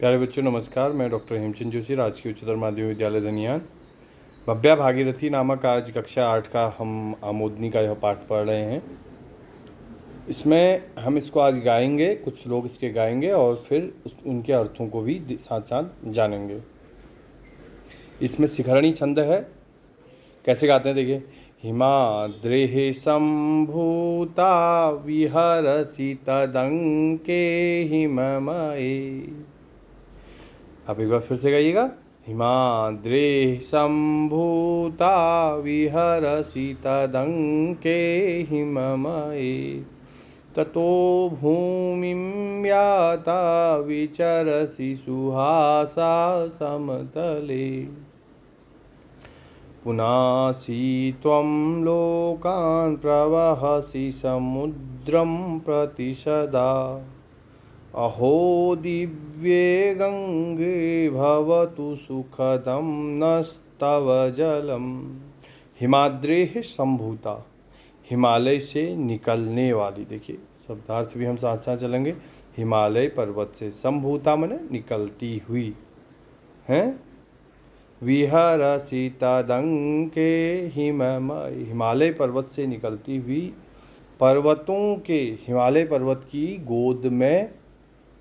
प्यारे बच्चों नमस्कार। मैं डॉक्टर हेमचंद जोशी, राजकीय उच्चतर माध्यमिक विद्यालय धनियान। भव्या भागीरथी नामक आज कक्षा 8 का हम आमोदनी का यह पाठ पढ़ रहे हैं। इसमें हम इसको आज गाएंगे, कुछ लोग इसके गाएंगे और फिर उनके अर्थों को भी साथ साथ जानेंगे। इसमें शिखरणी छंद है। कैसे गाते हैं देखिए। हिमाद्रेः सम्भूता विहरसि तदङ्के हिममये। आप एक बार फिर से गाइएगा। हिमाद्रेः सम्भूता विहरसि तदङ्के हिममये ततो भूमिं याता विचरसि सुहासा समतले पुनासि त्वं लोकान् प्रवहसि समुद्रं प्रति सदा अहो दिव्ये गंगे भवतु सुखदं नस्तव जलम। हिमाद्रेः संभूता, हिमालय से निकलने वाली। देखिए शब्दार्थ भी हम साथ साथ चलेंगे। हिमालय पर्वत से, संभूता माने निकलती हुई हैं। विहरसि तदङ्के हिममये, हिमालय पर्वत से निकलती हुई पर्वतों के, हिमालय पर्वत की गोद में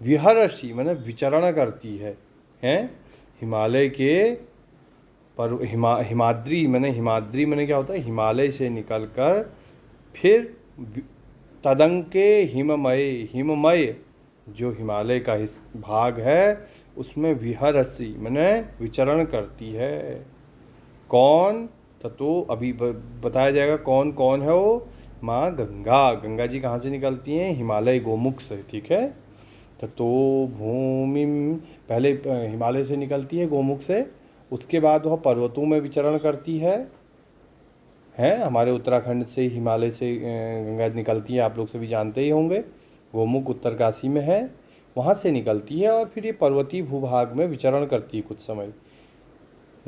विहरसि माने विचरण करती है। हैं हिमालय के हिमाद्री माने क्या होता है? हिमालय से निकलकर फिर तदङ्के हिममय, हिममय जो हिमालय का भाग है उसमें विहरसि माने विचरण करती है। कौन? तो अभी बताया जाएगा कौन कौन है वो। माँ गंगा, गंगा जी कहाँ से निकलती हैं? हिमालय गोमुख से। ठीक है। तो भूमि पहले हिमालय से निकलती है, गोमुख से। उसके बाद वह पर्वतों में विचरण करती है। हमारे उत्तराखंड से हिमालय से गंगा निकलती है, आप लोग सभी जानते ही होंगे। गोमुख उत्तरकाशी में है, वहाँ से निकलती है और फिर ये पर्वतीय भूभाग में विचरण करती है कुछ समय।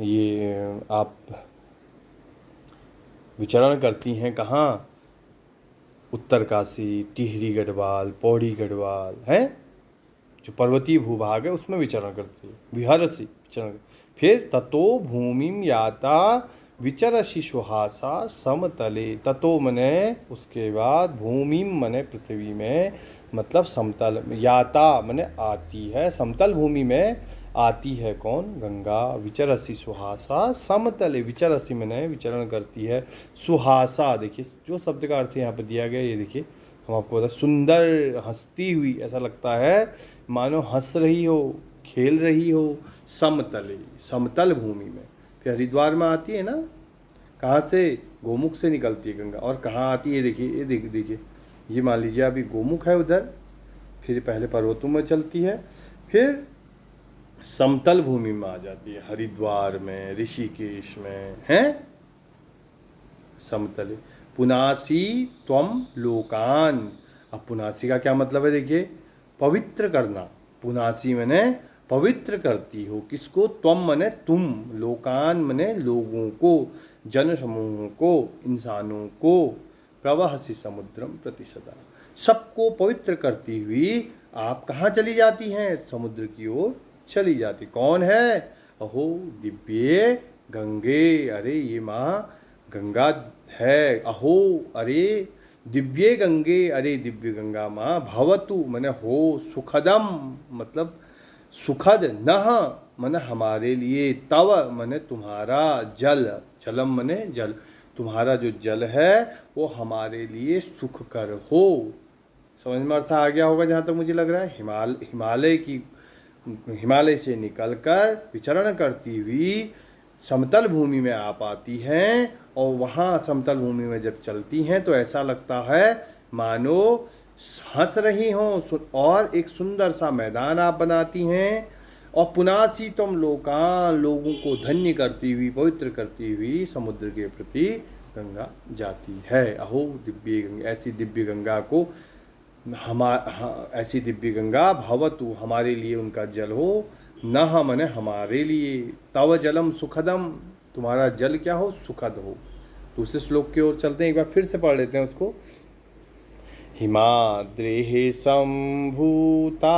ये आप विचरण करती हैं कहाँ? उत्तरकाशी, टिहरी गढ़वाल, पौड़ी गढ़वाल हैं, जो पर्वतीय भूभाग है उसमें विचरण करती है। विहरसि विचरण। फिर ततो भूमिम याता विचरसि सुहासा समतले। ततो मने उसके बाद, भूमिम मने पृथ्वी में, मतलब समतल। याता मने आती है, समतल भूमि में आती है कौन? गंगा। विचरसि सुहासा समतले, विचरसि मने विचरण करती है। सुहासा, देखिए जो शब्द का अर्थ यहाँ पर दिया गया, ये देखिए हम आपको बता, सुंदर हंसती हुई, ऐसा लगता है मानो हंस रही हो, खेल रही हो। समतले, समतल भूमि में। फिर हरिद्वार में आती है ना, कहाँ से? गोमुख से निकलती है गंगा। और कहाँ आती है? देखिए ये देखिए, ये मान लीजिए अभी गोमुख है उधर, फिर पहले पर्वतों में चलती है, फिर समतल भूमि में आ जाती है, हरिद्वार में, ऋषिकेश में हैं समतले। पुनासि त्वं लोकान। अब पुनासि का क्या मतलब है? देखिए पवित्र करना। पुनासि मने पवित्र करती हो। किसको? त्वम मने तुम, लोकान मने लोगों को, जन समूहों को, इंसानों को। प्रवहसि समुद्रम प्रति सदा, सबको पवित्र करती हुई आप कहाँ चली जाती हैं? समुद्र की ओर चली जाती। कौन है? अहो दिव्ये गंगे। अरे ये माँ गंगा है। अहो, अरे दिव्ये गंगे, अरे दिव्य गंगा माँ। भवतु मने हो, सुखदम मतलब सुखद, नह मने हमारे लिए, तव मने तुम्हारा, जल, जलम मने जल, तुम्हारा जो जल है वो हमारे लिए सुख कर हो। समझ में अर्थ आ गया होगा जहाँ तक मुझे लग रहा है। हिमालय से निकलकर विचरण करती हुई समतल भूमि में आ पाती हैं, और वहाँ समतल भूमि में जब चलती हैं तो ऐसा लगता है मानो हंस रही हों, और एक सुंदर सा मैदान आप बनाती हैं। और पुनासि तुम लोकान, लोगों को धन्य करती हुई, पवित्र करती हुई समुद्र के प्रति गंगा जाती है। अहो दिव्य गंगा, ऐसी दिव्य गंगा को ऐसी दिव्य गंगा भवतु हमारे लिए उनका जल हो, नह मने हमारे लिए, तव जलम सुखदम, तुम्हारा जल क्या हो? सुखद हो। दूसरे श्लोक की ओर चलते हैं, एक बार फिर से पढ़ लेते हैं उसको। हिमाद्रेः सम्भूता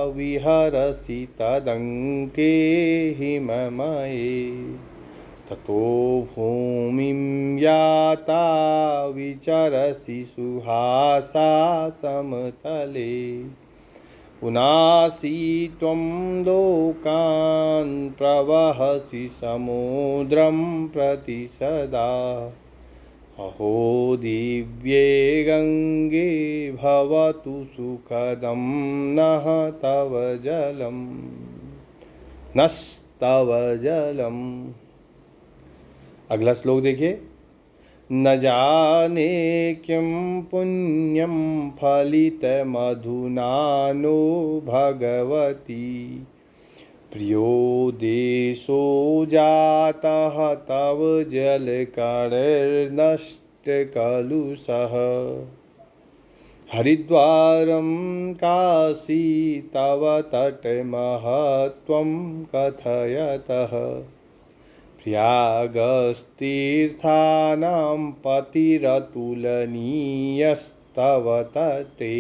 विहरसि तदङ्के हिममये ततो भूमिं याता विचरसि सुहासा समतले पुनासि त्वं लोकान् प्रवहसि समुद्रं प्रति सदा अहो दिव्ये गङ्गे भवतु सुखदं नः तव जलम् नस्तव जलम्। अगला श्लोक देखिए। न जाने किं पुण्यं फलितमधुना नो भगवती प्रियो देशो जातः तव जलकणैर्नष्टकलुषः हरिद्वारं काशी तव तटमहत्त्वं कथयतः प्रयागस्तीर्थानां पतिरतुलनीयस्तव तटे।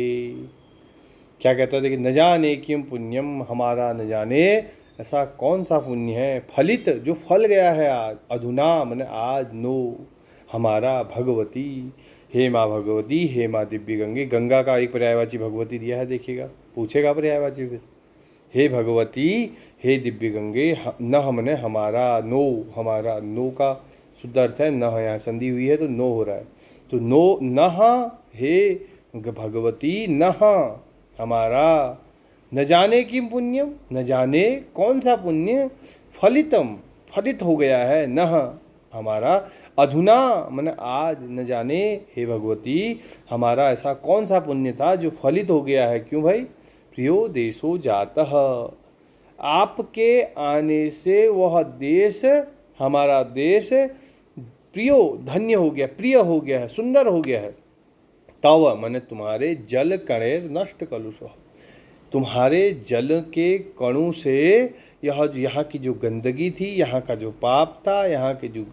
क्या कहता है देखिए, न जाने किम पुण्यम, हमारा न जाने ऐसा कौन सा पुण्य है, फलित जो फल गया है आज, अधुना मन आज, नो हमारा, भगवती हे माँ भगवती, हे माँ दिव्य गंगे। गंगा का एक पर्यायवाची भगवती दिया है, देखिएगा पूछेगा पर्यायवाची फिर। हे भगवती हे दिव्य गंगे, न हमने हमारा, नो हमारा, नो का शुद्ध अर्थ है न, यहाँ संधि हुई है तो नो हो रहा है, तो नो न हे भगवती न हमारा, न जाने किम पुण्यम, न जाने कौन सा पुण्य, फलितम फलित हो गया है, न हमारा, अधुना मन आज, न जाने हे भगवती हमारा ऐसा कौन सा पुण्य था जो फलित हो गया है। क्यों भाई? प्रियो देशो जातः, आपके आने से वह देश, हमारा देश प्रियो धन्य हो गया, प्रिय हो गया है, सुंदर हो गया है। तव मन तुम्हारे, जल कणेर नष्ट कलुष, तुम्हारे जल के कणों से यहाँ की जो गंदगी थी, यहाँ का जो पाप था, यहाँ की जो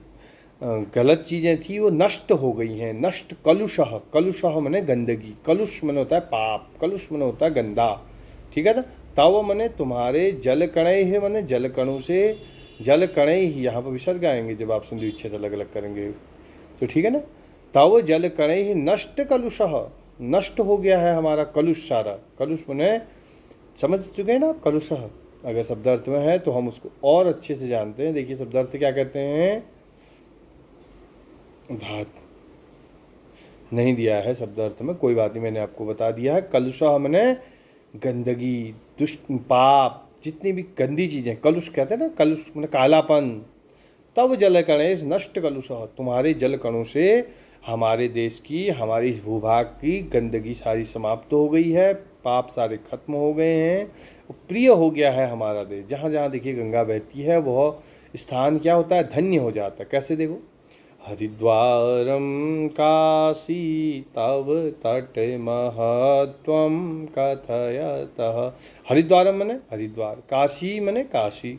गलत चीज़ें थी वो नष्ट हो गई हैं। नष्ट कलुषः, कलुषः मने गंदगी, कलुष मने होता है पाप, कलुष मने होता है गंदा, ठीक है ना। तव मने तुम्हारे, जल कणय है मने जल कणों से, जल कणय ही, यहाँ पर विसर्ग आएंगे जब आप संधि विच्छेद अलग अलग करेंगे तो, ठीक है ना। तव जल कणय ही नष्ट कलुषः, नष्ट हो गया है हमारा कलुष सारा। कलुष मने समझ चुके हैं ना आप, कलुषः अगर शब्दार्थ में है तो हम उसको और अच्छे से जानते हैं। देखिए शब्दार्थ क्या कहते हैं, धात नहीं दिया है शब्दार्थ में, कोई बात नहीं, मैंने आपको बता दिया है। कलुषः मने गंदगी, दुष्ट, पाप, जितनी भी गंदी चीज़ें, कलुष कहते हैं ना, कलुष मने कालापन। तब जल कणे नष्ट कलुषः, तुम्हारे जल कणों से हमारे देश की, हमारी इस भूभाग की गंदगी सारी समाप्त हो गई है, पाप सारे खत्म हो गए हैं, प्रिय हो गया है हमारा देश। जहाँ जहाँ देखिए गंगा बहती है वह स्थान क्या होता है, धन्य हो जाता है। कैसे देखो, हरिद्वारं काशी तव तट महत्त्वं कथयतः। हरिद्वारम मने हरिद्वार, काशी मने काशी,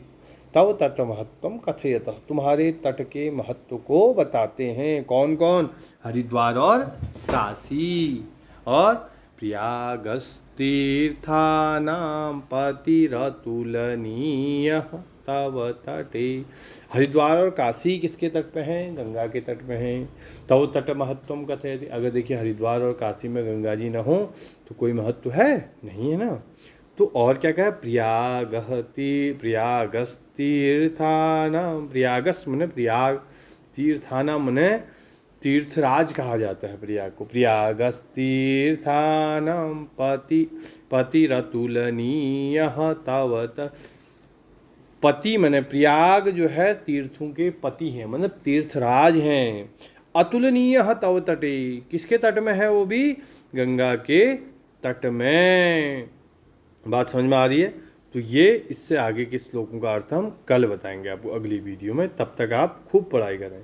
तव तट महत्त्वं कथयतः, तुम्हारे तट के महत्व को बताते हैं। कौन कौन? हरिद्वार और काशी। और प्रयागस्तीर्थानां पतिरतुलनीयः तव तटे। हरिद्वार और काशी किसके तट पे हैं? गंगा के तट पे हैं। तव तट महत्वम कथयति, अगर देखिए हरिद्वार और काशी में गंगा जी न हो तो कोई महत्व है नहीं, है ना। तो और क्या कहा, प्रयागस्तीर्थानां, प्रयागस मने प्रयाग, तीर्थानां मने तीर्थराज कहा जाता है प्रयाग को। प्रयागस्तीर्थानां पतिरतुलनीयः तव तट, पति मने प्रयाग जो है तीर्थों के पति हैं, मतलब तीर्थराज हैं। अतुलनीय तव तटे, किसके तट में है? वो भी गंगा के तट में। बात समझ में आ रही है? तो ये इससे आगे के श्लोकों का अर्थ हम कल बताएंगे आपको अगली वीडियो में। तब तक आप खूब पढ़ाई करें।